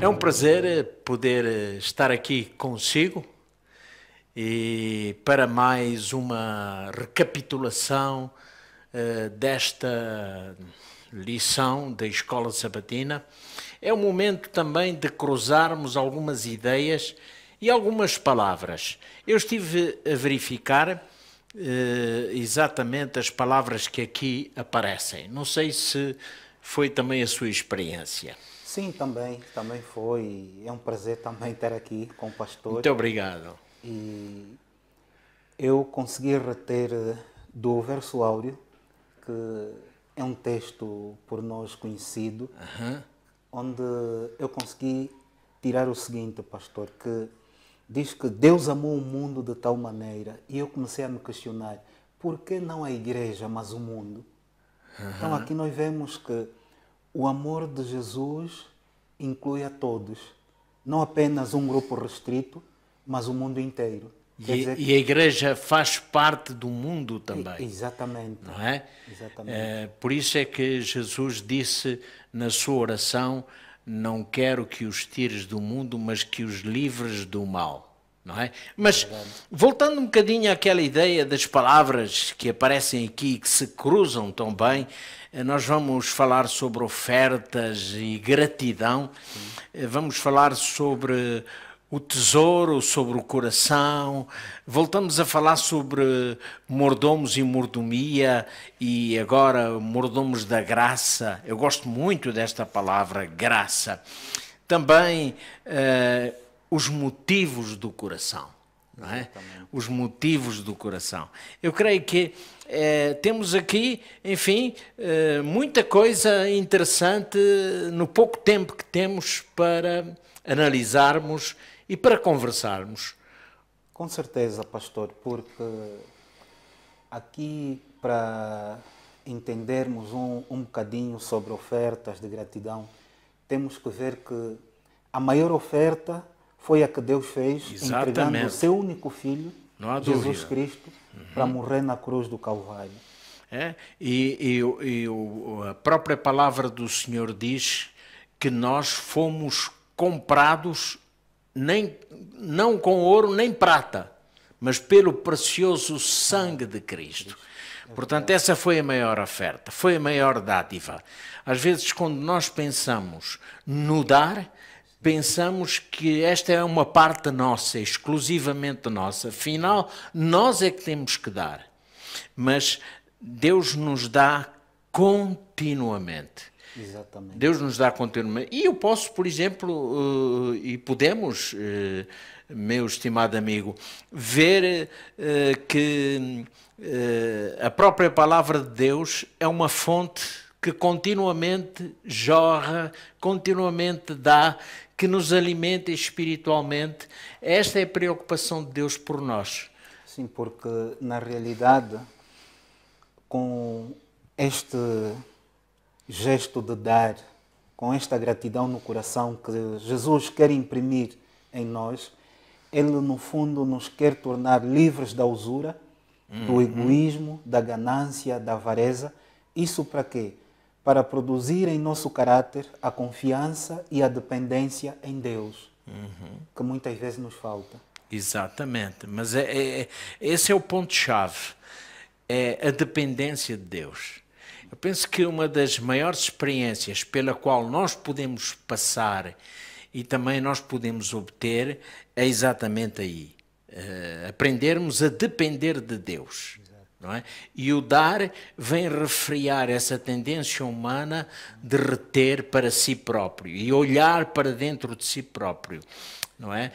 É um prazer poder estar aqui consigo e para mais uma recapitulação desta lição da Escola Sabatina. É o momento também de cruzarmos algumas ideias e algumas palavras. Eu estive a verificar exatamente as palavras que aqui aparecem. Não sei se foi também a sua experiência. Sim, também foi. É um prazer também estar aqui com o pastor. Muito obrigado. E eu consegui reter do verso áureo, que é um texto por nós conhecido, onde eu consegui tirar o seguinte, pastor, que diz que Deus amou o mundo de tal maneira, e eu comecei a me questionar, por que não a igreja, mas o mundo? Então aqui nós vemos que o amor de Jesus inclui a todos, não apenas um grupo restrito, mas o mundo inteiro. E a igreja faz parte do mundo também. Exatamente. Não é? Exatamente. Por isso é que Jesus disse na sua oração: não quero que os tires do mundo, mas que os livres do mal. Não é? Mas, voltando um bocadinho àquela ideia das palavras que aparecem aqui, que se cruzam tão bem, nós vamos falar sobre ofertas e gratidão, vamos falar sobre o tesouro, sobre o coração, voltamos a falar sobre mordomos e mordomia e agora mordomos da graça. Eu gosto muito desta palavra, graça. Também os motivos do coração, não é? Os motivos do coração. Eu creio que temos aqui, enfim, muita coisa interessante no pouco tempo que temos para analisarmos e para conversarmos. Com certeza, pastor, porque aqui para entendermos um bocadinho sobre ofertas de gratidão, temos que ver que a maior oferta foi a que Deus fez, entregando o seu único Filho, Jesus Cristo, para morrer na cruz do Calvário. A própria palavra do Senhor diz que nós fomos comprados não com ouro nem prata, mas pelo precioso sangue de Cristo. Portanto, essa foi a maior oferta, foi a maior dádiva. Às vezes, quando nós pensamos no dar, pensamos que esta é uma parte nossa, exclusivamente nossa. Afinal, nós é que temos que dar. Mas Deus nos dá continuamente. Exatamente. Deus nos dá continuamente. E eu posso, por exemplo, e podemos, meu estimado amigo, ver que a própria palavra de Deus é uma fonte que continuamente jorra, continuamente dá, que nos alimenta espiritualmente. Esta é a preocupação de Deus por nós. Sim, porque na realidade, com este gesto de dar, com esta gratidão no coração que Jesus quer imprimir em nós, Ele no fundo nos quer tornar livres da usura, do egoísmo, da ganância, da avareza. Isso para quê? Para produzir em nosso caráter a confiança e a dependência em Deus, que muitas vezes nos falta. Exatamente, mas esse é o ponto-chave, é a dependência de Deus. Eu penso que uma das maiores experiências pela qual nós podemos passar e também nós podemos obter é exatamente aí, aprendermos a depender de Deus. Não é? E o dar vem refriar essa tendência humana de reter para si próprio e olhar para dentro de si próprio. Não é?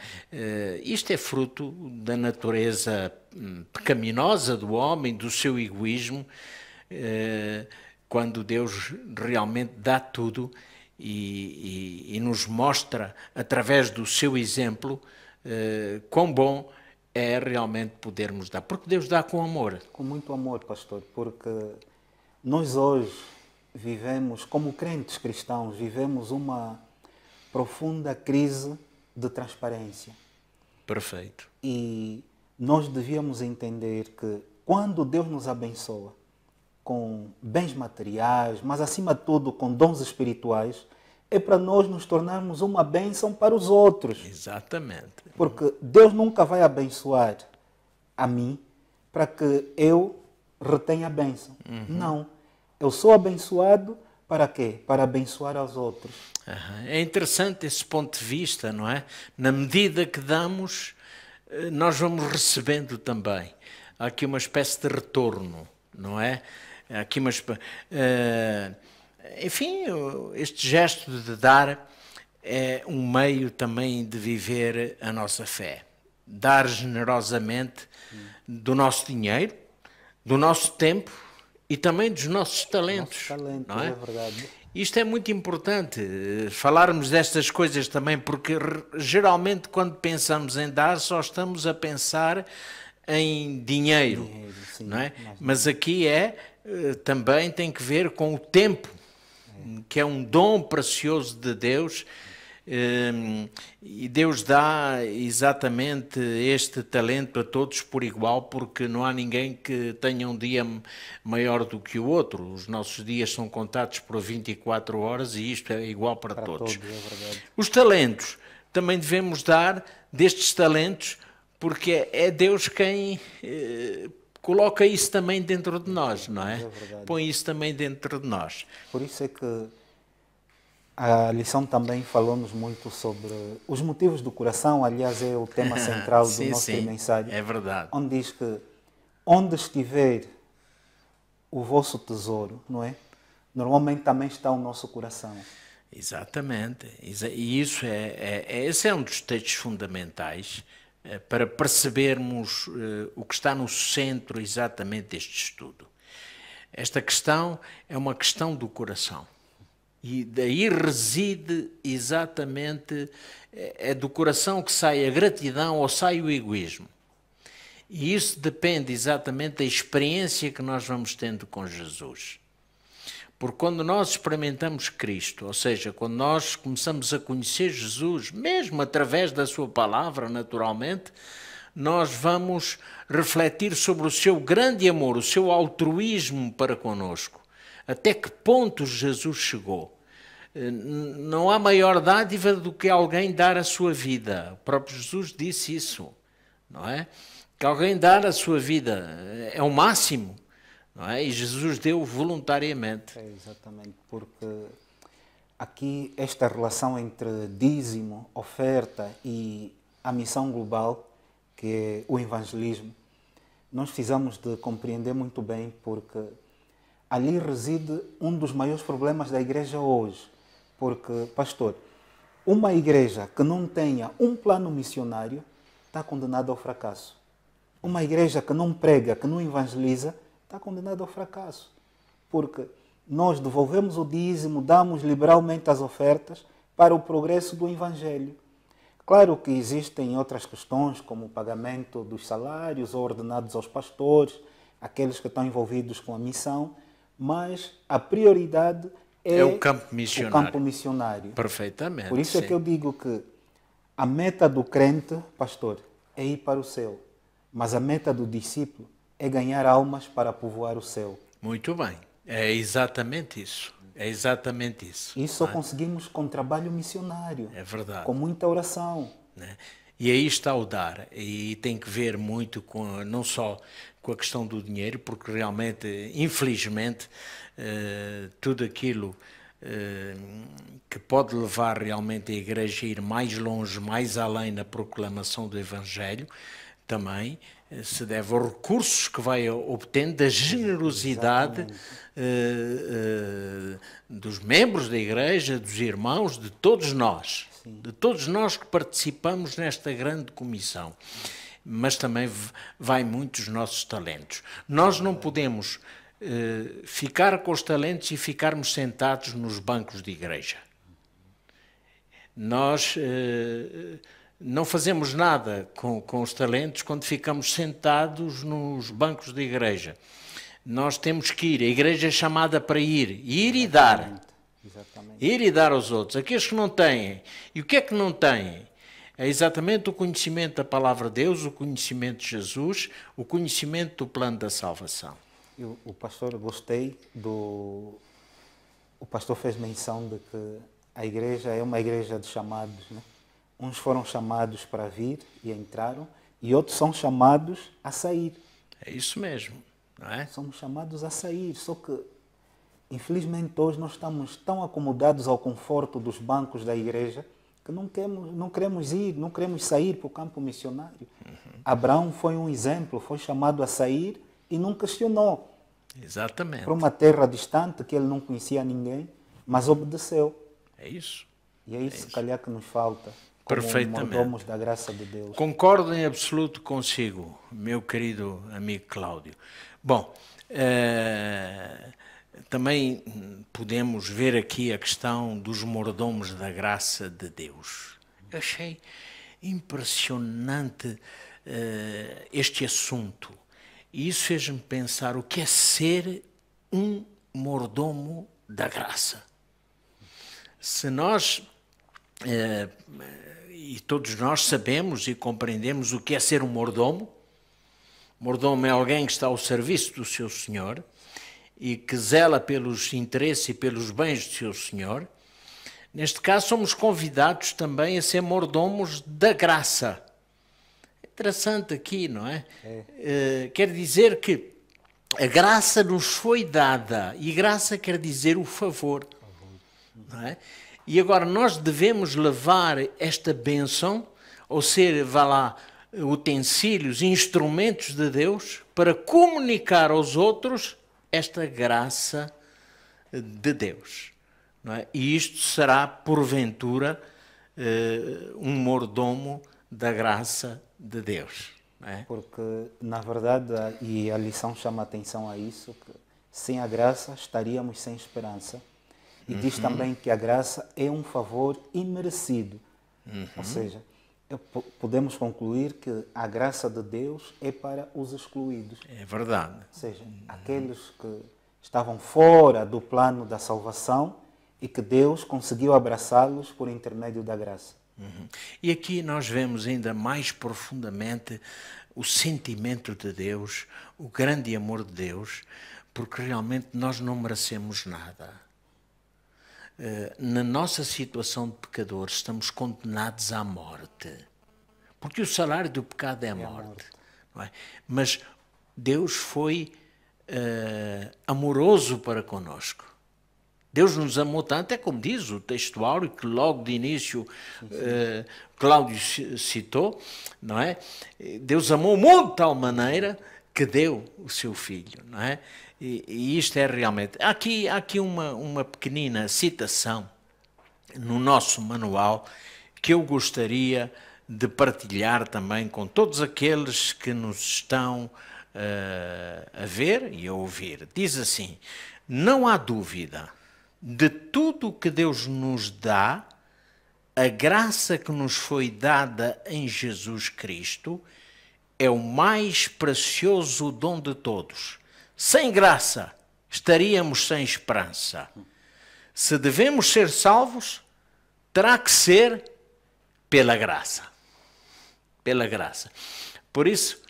Isto é fruto da natureza pecaminosa do homem, do seu egoísmo, quando Deus realmente dá tudo e nos mostra, através do seu exemplo, quão bom é realmente podermos dar, porque Deus dá com amor. Com muito amor, pastor, porque nós hoje vivemos, como crentes cristãos, vivemos uma profunda crise de transparência. Perfeito. E nós devíamos entender que quando Deus nos abençoa com bens materiais, mas acima de tudo com dons espirituais, é para nós nos tornarmos uma bênção para os outros. Exatamente. Porque Deus nunca vai abençoar a mim para que eu retenha a bênção. Não. Eu sou abençoado para quê? Para abençoar aos outros. É interessante esse ponto de vista, não é? Na medida que damos, nós vamos recebendo também. Há aqui uma espécie de retorno, não é? Há aqui uma enfim, este gesto de dar é um meio também de viver a nossa fé. Dar generosamente do nosso dinheiro, do nosso tempo e também dos nossos talentos. Não é? É verdade. Isto é muito importante, falarmos destas coisas também, porque geralmente quando pensamos em dar só estamos a pensar em dinheiro, Sim, não é? Mas aqui também tem que ver com o tempo, que é um dom precioso de Deus, e Deus dá exatamente este talento a todos por igual, porque não há ninguém que tenha um dia maior do que o outro. Os nossos dias são contados por 24 horas e isto é igual para todos. É verdade. Os talentos, também devemos dar destes talentos, porque é Deus quem coloca isso também dentro de nós, não é? Põe isso também dentro de nós. Por isso é que a lição também falou-nos muito sobre os motivos do coração. Aliás, é o tema central do nosso mensagem. É verdade. Onde diz que onde estiver o vosso tesouro, não é? Normalmente também está o nosso coração. Exatamente. E isso esse é um dos textos fundamentais para percebermos o que está no centro exatamente deste estudo. Esta questão é uma questão do coração. E daí reside exatamente, é do coração que sai a gratidão ou sai o egoísmo. E isso depende exatamente da experiência que nós vamos tendo com Jesus. Porque quando nós experimentamos Cristo, ou seja, quando nós começamos a conhecer Jesus, mesmo através da sua palavra, naturalmente, nós vamos refletir sobre o seu grande amor, o seu altruísmo para conosco. Até que ponto Jesus chegou? Não há maior dádiva do que alguém dar a sua vida. O próprio Jesus disse isso, não é? Que alguém dar a sua vida é o máximo, não é? E Jesus deu voluntariamente. É exatamente, porque aqui esta relação entre dízimo, oferta e a missão global, que é o evangelismo, nós precisamos de compreender muito bem, porque ali reside um dos maiores problemas da igreja hoje. Porque, pastor, uma igreja que não tenha um plano missionário está condenada ao fracasso. Uma igreja que não prega, que não evangeliza, está condenada ao fracasso. Porque nós devolvemos o dízimo, damos liberalmente as ofertas para o progresso do evangelho. Claro que existem outras questões, como o pagamento dos salários ordenados aos pastores, aqueles que estão envolvidos com a missão, mas a prioridade é o campo missionário. Perfeitamente. Por isso é que eu digo que a meta do crente, pastor, é ir para o céu. Mas a meta do discípulo é ganhar almas para povoar o céu. Muito bem. É exatamente isso. É exatamente isso. Isso só conseguimos com trabalho missionário. É verdade. Com muita oração. Né? E aí está o dar. E tem que ver muito com, não só com a questão do dinheiro, porque realmente, infelizmente, tudo aquilo que pode levar realmente a Igreja a ir mais longe, mais além na proclamação do Evangelho, também se deve aos recursos que vai obtendo, da generosidade dos membros da Igreja, dos irmãos, de todos nós. Sim. De todos nós que participamos nesta grande comissão. Mas também vai muito dos nossos talentos. Nós não podemos ficar com os talentos e ficarmos sentados nos bancos de igreja. Nós não fazemos nada com os talentos quando ficamos sentados nos bancos de igreja. Nós temos que ir, a igreja é chamada para ir e dar. Exatamente. Ir e dar aos outros, aqueles que não têm. E o que é que não têm? É exatamente o conhecimento da palavra de Deus, o conhecimento de Jesus, o conhecimento do plano da salvação. O pastor, gostei do... O pastor fez menção de que A igreja é uma igreja de chamados, né? Uns foram chamados para vir e entraram, e outros são chamados a sair. É isso mesmo, não é? Somos chamados a sair, só que, infelizmente, hoje nós estamos tão acomodados ao conforto dos bancos da igreja que não queremos ir, não queremos sair para o campo missionário. Abraão foi um exemplo, foi chamado a sair e não questionou. Exatamente. Para uma terra distante que ele não conhecia ninguém, mas obedeceu. É isso. E é isso, se calhar, que nos falta, como Perfeitamente. mordomos da graça de Deus. Concordo em absoluto consigo, meu querido amigo Cláudio. Bom, também podemos ver aqui a questão dos mordomos da graça de Deus. Eu achei impressionante este assunto. E isso fez-me pensar o que é ser um mordomo da graça. Se nós, e todos nós sabemos e compreendemos o que é ser um mordomo. Mordomo é alguém que está ao serviço do seu senhor e que zela pelos interesses e pelos bens do seu senhor. Neste caso, somos convidados também a ser mordomos da graça. Interessante aqui, não é? Quer dizer que a graça nos foi dada, e graça quer dizer o favor. Não é? E agora nós devemos levar esta bênção, ou ser, vá lá, utensílios, instrumentos de Deus, para comunicar aos outros esta graça de Deus. Não é? E isto será, porventura, um mordomo da graça de Deus. Não é? Porque, na verdade, e a lição chama a atenção a isso, que sem a graça estaríamos sem esperança. E diz também que a graça é um favor imerecido. Ou seja, podemos concluir que a graça de Deus é para os excluídos. É verdade. Ou seja, aqueles que estavam fora do plano da salvação e que Deus conseguiu abraçá-los por intermédio da graça. E aqui nós vemos ainda mais profundamente o sentimento de Deus, o grande amor de Deus, porque realmente nós não merecemos nada. Na nossa situação de pecadores estamos condenados à morte, porque o salário do pecado é a morte. Não é? Mas Deus foi amoroso para conosco. Deus nos amou tanto, é como diz o texto áureo, que logo de início Cláudio citou, não é? Deus amou o mundo de tal maneira que deu o seu Filho, não é? E isto é realmente... Há aqui uma pequenina citação no nosso manual que eu gostaria de partilhar também com todos aqueles que nos estão a ver e a ouvir. Diz assim: não há dúvida, de tudo o que Deus nos dá, a graça que nos foi dada em Jesus Cristo é o mais precioso dom de todos. Sem graça, estaríamos sem esperança. Se devemos ser salvos, terá que ser pela graça. Pela graça. Por isso,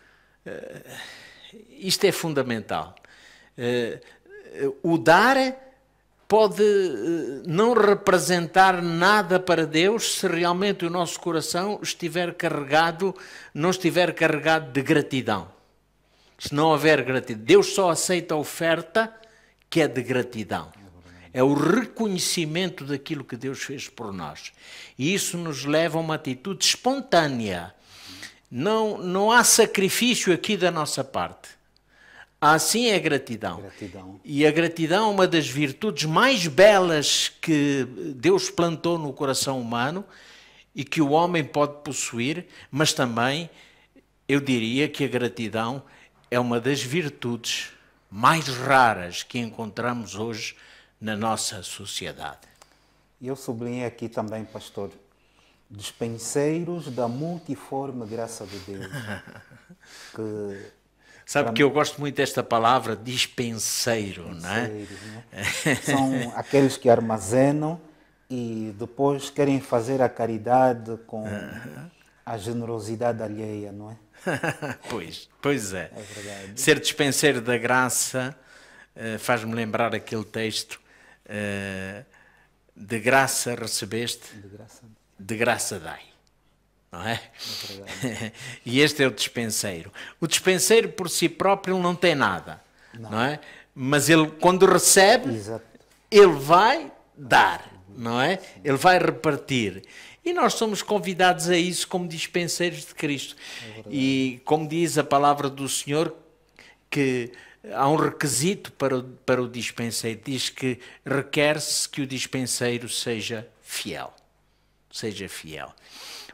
isto é fundamental. O dar pode não representar nada para Deus se realmente o nosso coração estiver carregado, não estiver carregado de gratidão. Se não houver gratidão, Deus só aceita a oferta que é de gratidão. É o reconhecimento daquilo que Deus fez por nós. E isso nos leva a uma atitude espontânea. Não há sacrifício aqui da nossa parte. Assim é a gratidão. E a gratidão é uma das virtudes mais belas que Deus plantou no coração humano e que o homem pode possuir, mas também eu diria que a gratidão é uma das virtudes mais raras que encontramos hoje na nossa sociedade. E eu sublinhei aqui também, pastor, dispenseiros da multiforme graça de Deus. Sabe que eu gosto muito desta palavra, dispenseiro, não é? Né? São aqueles que armazenam e depois querem fazer a caridade com a generosidade alheia, não é? Pois é. É verdade. Ser dispenseiro da graça faz-me lembrar aquele texto de graça recebeste, De de graça dai. Não é? É verdade. E este é o despenseiro. O despenseiro por si próprio não tem nada, não é? Mas ele, quando recebe, Exato. ele vai dar, não é? Ele vai repartir. E nós somos convidados a isso como dispenseiros de Cristo. E como diz a palavra do Senhor, que há um requisito para o dispenseiro. Diz que requer-se que o dispenseiro seja fiel. Seja fiel.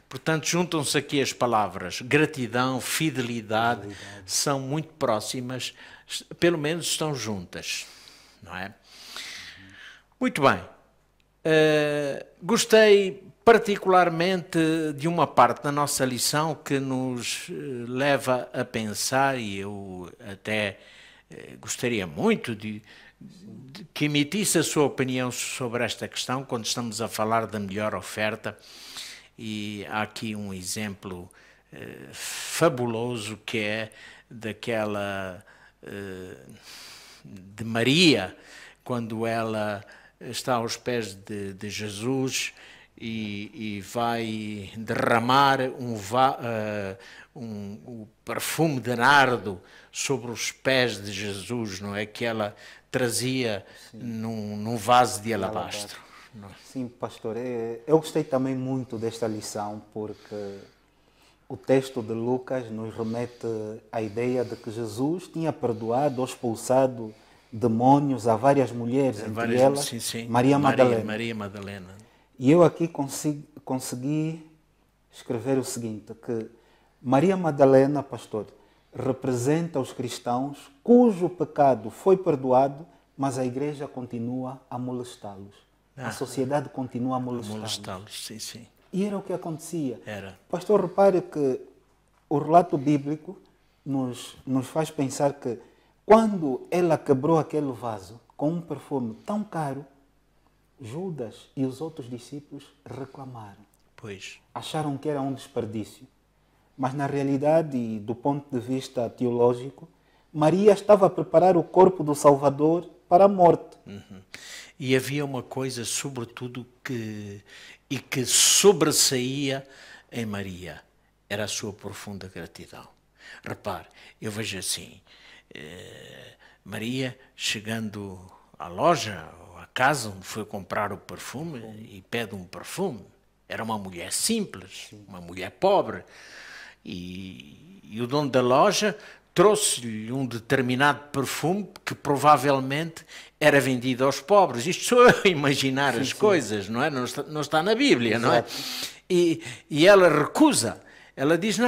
Portanto, juntam-se aqui as palavras gratidão, fidelidade, são muito próximas, pelo menos estão juntas, não é? Muito bem. Gostei particularmente de uma parte da nossa lição que nos leva a pensar, e eu até gostaria muito de que emitisse a sua opinião sobre esta questão, quando estamos a falar da melhor oferta. E há aqui um exemplo fabuloso que é daquela de Maria, quando ela está aos pés de Jesus e vai derramar um perfume de nardo sobre os pés de Jesus, não é? Que ela trazia num vaso de alabastro. Sim, pastor, eu gostei também muito desta lição porque o texto de Lucas nos remete à ideia de que Jesus tinha perdoado ou expulsado demônios a várias mulheres, entre elas Maria Madalena. Maria Madalena. E eu aqui consegui escrever o seguinte, que Maria Madalena, pastor, representa os cristãos cujo pecado foi perdoado, mas a igreja continua a molestá-los. A sociedade continua a molestá-los. Sim, sim. E era o que acontecia. Era. Pastor, repare que o relato bíblico nos faz pensar que quando ela quebrou aquele vaso com um perfume tão caro, Judas e os outros discípulos reclamaram. Pois. Acharam que era um desperdício. Mas na realidade, e do ponto de vista teológico, Maria estava a preparar o corpo do Salvador para a morte. Uhum. E havia uma coisa, sobretudo, que sobressaía em Maria. Era a sua profunda gratidão. Repare, eu vejo assim, Maria chegando à loja, ou à casa onde foi comprar o perfume, e pede um perfume. Era uma mulher simples, uma mulher pobre. E o dono da loja trouxe-lhe um determinado perfume que provavelmente era vendido aos pobres. Isto sou eu a imaginar as coisas, não é? Não está na Bíblia, não é? E ela recusa. Ela diz,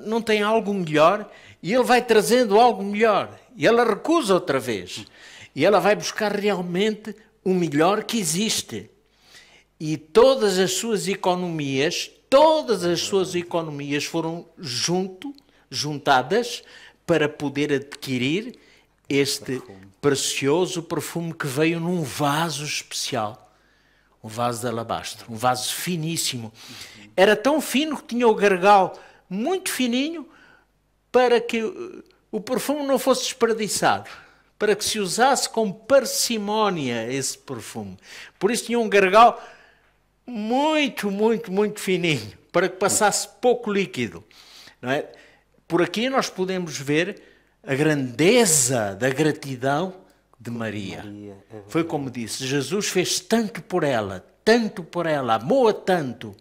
não tem algo melhor, e ele vai trazendo algo melhor. E ela recusa outra vez. E ela vai buscar realmente o melhor que existe. E todas as suas economias foram juntadas para poder adquirir este precioso perfume que veio num vaso especial, um vaso de alabastro, um vaso finíssimo. Era tão fino que tinha o gargalo muito fininho para que o perfume não fosse desperdiçado, para que se usasse com parcimónia esse perfume. Por isso tinha um gargalo muito, muito, muito fininho, para que passasse pouco líquido, não é? Por aqui nós podemos ver a grandeza da gratidão de Maria. Foi como disse, Jesus fez tanto por ela, amou-a tanto,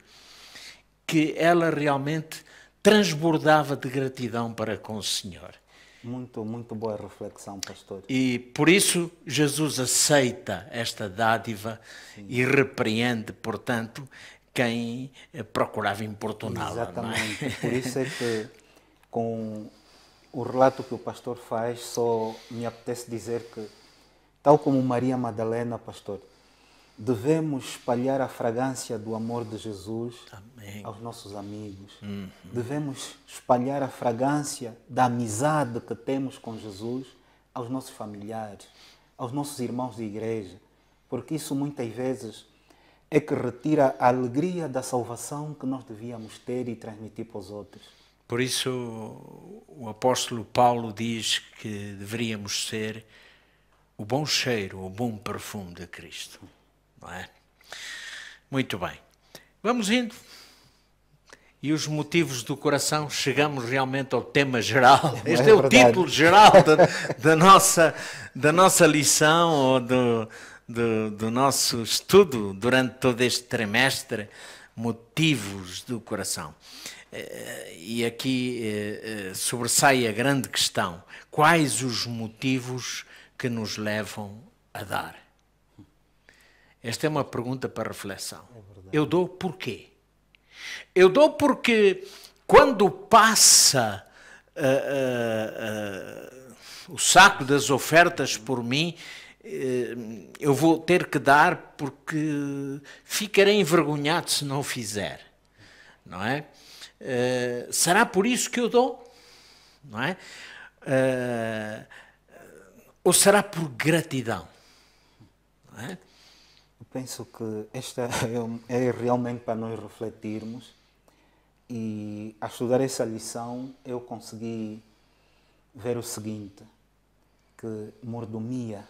que ela realmente transbordava de gratidão para com o Senhor. Muito, muito boa reflexão, pastor. E por isso Jesus aceita esta dádiva e repreende, portanto, quem procurava importuná-la. Exatamente. Não é? Por isso é que, com o relato que o pastor faz, só me apetece dizer que, tal como Maria Madalena, pastor, devemos espalhar a fragrância do amor de Jesus aos nossos amigos. Devemos espalhar a fragrância da amizade que temos com Jesus aos nossos familiares, aos nossos irmãos de igreja, porque isso muitas vezes é que retira a alegria da salvação que nós devíamos ter e transmitir para os outros. Por isso o apóstolo Paulo diz que deveríamos ser o bom cheiro, o bom perfume de Cristo. Não é? Muito bem. Vamos indo. E os motivos do coração, chegamos realmente ao tema geral. Este é o título geral da nossa lição, ou do nosso estudo durante todo este trimestre, motivos do coração. E aqui sobressai a grande questão: quais os motivos que nos levam a dar? Esta é uma pergunta para reflexão. Eu dou porquê? Eu dou porque quando passa o saco das ofertas por mim, eu vou ter que dar porque ficarei envergonhado se não fizer, não é? Será por isso que eu dou? Não é? Ou será por gratidão? Não é? Eu penso que esta é realmente para nós refletirmos, e a estudar essa lição eu consegui ver o seguinte, que mordomia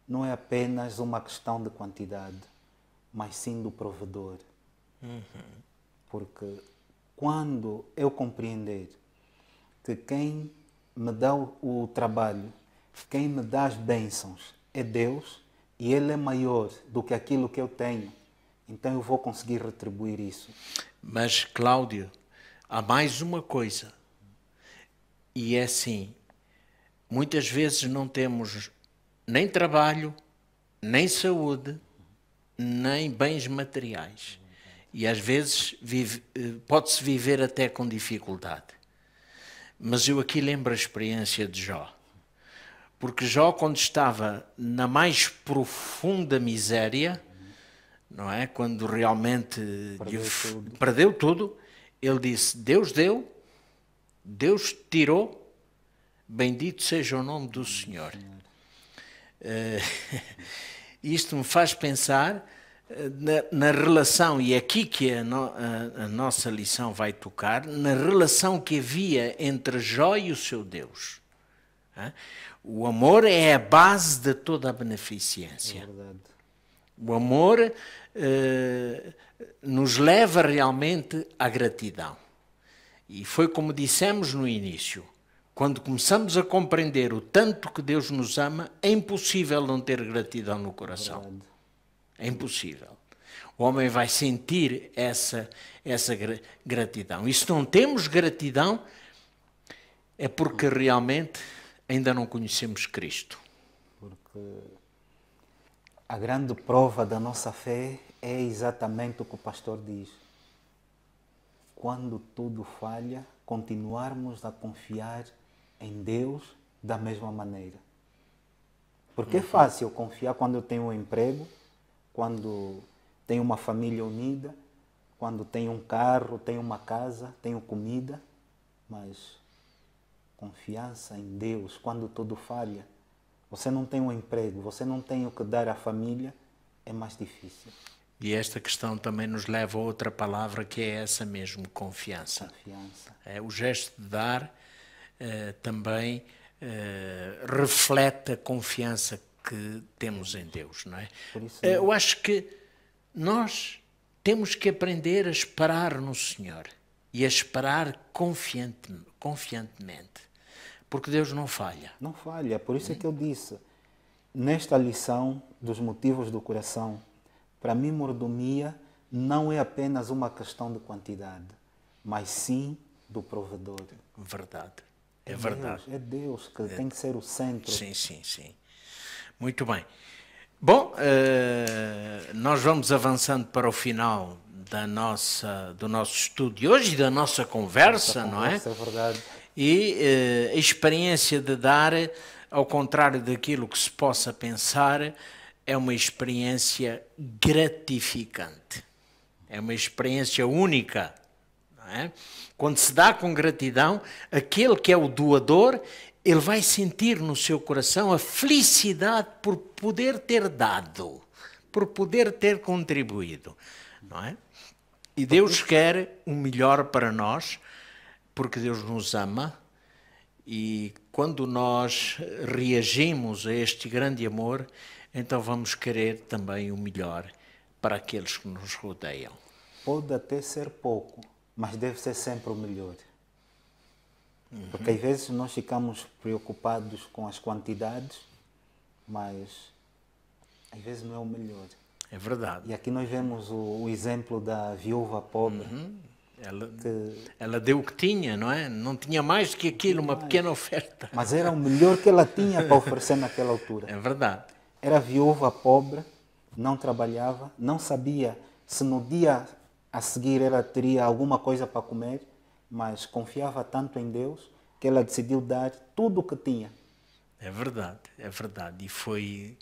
não é apenas uma questão de quantidade, mas sim do provedor. Porque quando eu compreender que quem me dá o trabalho, quem me dá as bênçãos é Deus, e Ele é maior do que aquilo que eu tenho, então eu vou conseguir retribuir isso. Mas, Cláudio, há mais uma coisa. E é assim, muitas vezes não temos nem trabalho, nem saúde, nem bens materiais. E às vezes pode-se viver até com dificuldade. Mas eu aqui lembro a experiência de Jó. Porque Jó, quando estava na mais profunda miséria, não é? Quando realmente perdeu tudo, ele disse: Deus deu, Deus tirou, bendito seja o nome do Senhor. Isto me faz pensar na relação, e é aqui que a nossa lição vai tocar, na relação que havia entre Jó e o seu Deus. O amor é a base de toda a beneficência. É verdade. O amor nos leva realmente à gratidão. E foi como dissemos no início: quando começamos a compreender o tanto que Deus nos ama, é impossível não ter gratidão no coração. É impossível. O homem vai sentir essa gratidão. E se não temos gratidão, é porque realmente ainda não conhecemos Cristo. Porque a grande prova da nossa fé é exatamente o que o pastor diz. Quando tudo falha, continuarmos a confiar em Deus da mesma maneira. Porque é fácil confiar quando eu tenho um emprego, quando tenho uma família unida, quando tenho um carro, tenho uma casa, tenho comida, mas confiança em Deus, quando tudo falha, você não tem um emprego, você não tem o que dar à família, é mais difícil. E esta questão também nos leva a outra palavra, que é essa mesmo, confiança. Confiança. O gesto de dar também reflete a confiança que temos em Deus, não é? Por isso, eu acho que nós temos que aprender a esperar no Senhor e a esperar confiantemente. Porque Deus não falha. Não falha. Por isso é que eu disse, nesta lição dos motivos do coração, para mim mordomia não é apenas uma questão de quantidade, mas sim do provedor. Verdade. É verdade. É Deus que tem que ser o centro. Sim, sim, sim. Muito bem. Bom, nós vamos avançando para o final do nosso estudo de hoje e da nossa conversa, não é? É verdade. E a experiência de dar, ao contrário daquilo que se possa pensar, é uma experiência gratificante. É uma experiência única. Não é? Quando se dá com gratidão, aquele que é o doador, ele vai sentir no seu coração a felicidade por poder ter dado, por poder ter contribuído. Não é? E Deus quer o melhor para nós, porque Deus nos ama, e quando nós reagimos a este grande amor, então vamos querer também o melhor para aqueles que nos rodeiam? Pode até ser pouco, mas deve ser sempre o melhor. Porque às vezes nós ficamos preocupados com as quantidades, mas às vezes não é o melhor. É verdade. E aqui nós vemos o exemplo da viúva pobre. Ela deu o que tinha, não é? Não tinha mais do que aquilo, uma pequena oferta. Mas era o melhor que ela tinha para oferecer naquela altura. É verdade. Era viúva pobre, não trabalhava, não sabia se no dia a seguir ela teria alguma coisa para comer, mas confiava tanto em Deus que ela decidiu dar tudo o que tinha. É verdade, é verdade. E foi...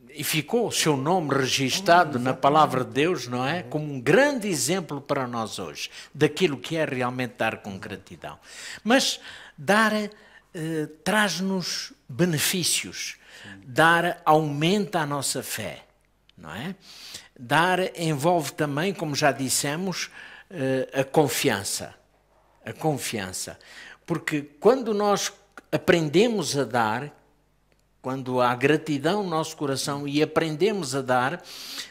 e ficou o seu nome registado na palavra de Deus, não é? Como um grande exemplo para nós hoje, daquilo que é realmente dar com gratidão. Mas dar traz-nos benefícios, dar aumenta a nossa fé, não é? Dar envolve também, como já dissemos, a confiança. A confiança. Porque quando nós aprendemos a dar, quando há gratidão no nosso coração e aprendemos a dar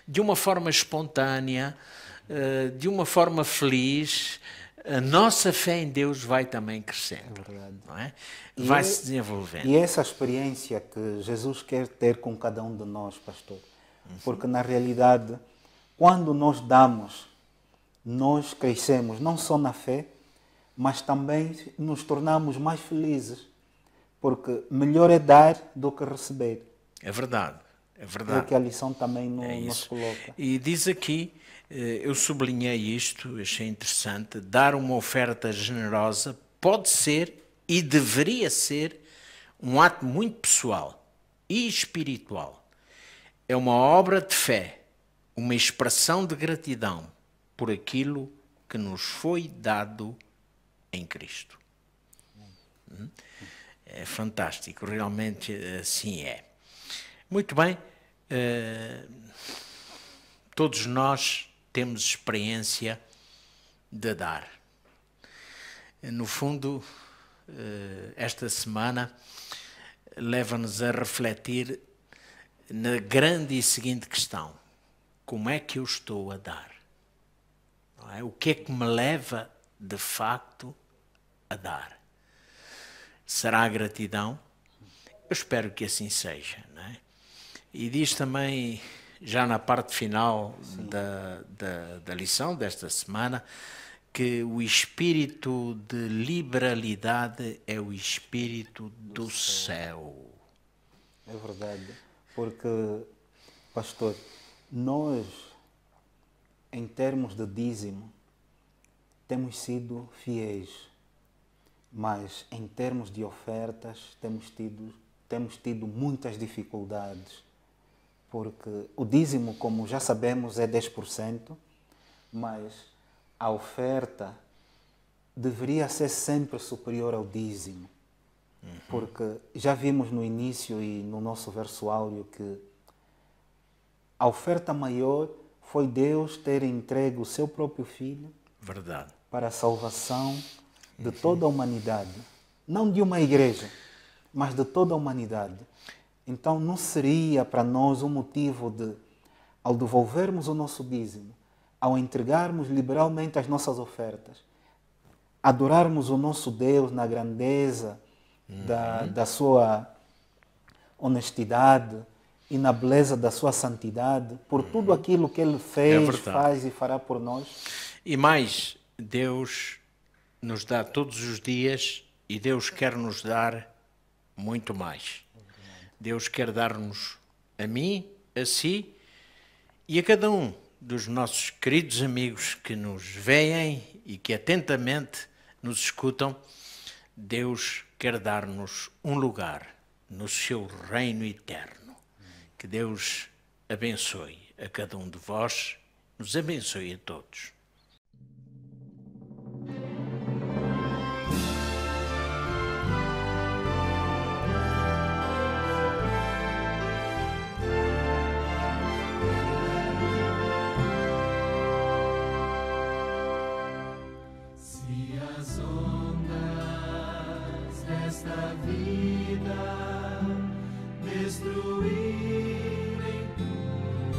de uma forma espontânea, de uma forma feliz, a nossa fé em Deus vai também crescendo. É verdade. Não é? Vai se desenvolvendo. E essa experiência que Jesus quer ter com cada um de nós, pastor. Porque na realidade, quando nós damos, nós crescemos não só na fé, mas também nos tornamos mais felizes. Porque melhor é dar do que receber. É verdade, é verdade. É o que a lição também nos coloca. E diz aqui, eu sublinhei isto, achei interessante, dar uma oferta generosa pode ser e deveria ser um ato muito pessoal e espiritual. É uma obra de fé, uma expressão de gratidão por aquilo que nos foi dado em Cristo. É fantástico, realmente assim é. Muito bem, todos nós temos experiência de dar. No fundo, esta semana leva-nos a refletir na grande e seguinte questão: como é que eu estou a dar? Não é? O que é que me leva, de facto, a dar? Será a gratidão? Eu espero que assim seja, não é? E diz também, já na parte final da lição desta semana, que o espírito de liberalidade é o espírito do céu. É verdade, porque, pastor, nós, em termos de dízimo, temos sido fiéis. Mas, em termos de ofertas, temos tido muitas dificuldades. Porque o dízimo, como já sabemos, é 10%, mas a oferta deveria ser sempre superior ao dízimo. Porque já vimos no início e no nosso verso áureo que a oferta maior foi Deus ter entregue o seu próprio Filho. Verdade. Para a salvação de toda a humanidade. Não de uma igreja, mas de toda a humanidade. Então não seria para nós um motivo de, ao devolvermos o nosso dízimo, ao entregarmos liberalmente as nossas ofertas, adorarmos o nosso Deus na grandeza da sua honestidade e na beleza da sua santidade, por tudo aquilo que Ele fez, faz e fará por nós. E mais, Deus nos dá todos os dias e Deus quer nos dar muito mais. Deus quer dar-nos a mim, a si e a cada um dos nossos queridos amigos que nos veem e que atentamente nos escutam. Deus quer dar-nos um lugar no seu reino eterno. Que Deus abençoe a cada um de vós, nos abençoe a todos. Vida destruírem tudo.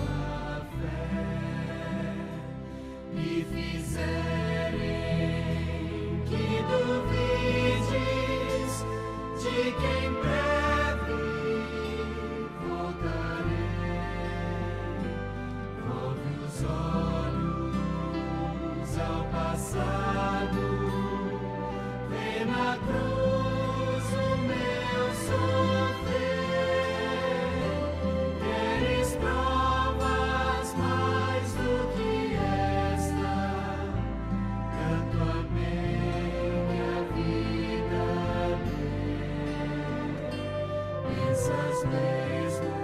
possas mesmo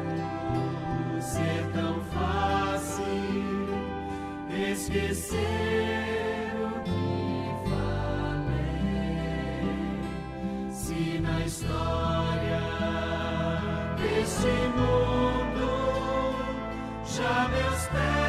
ser tão fácil esquecer o que falei. Se na história deste mundo já meus pés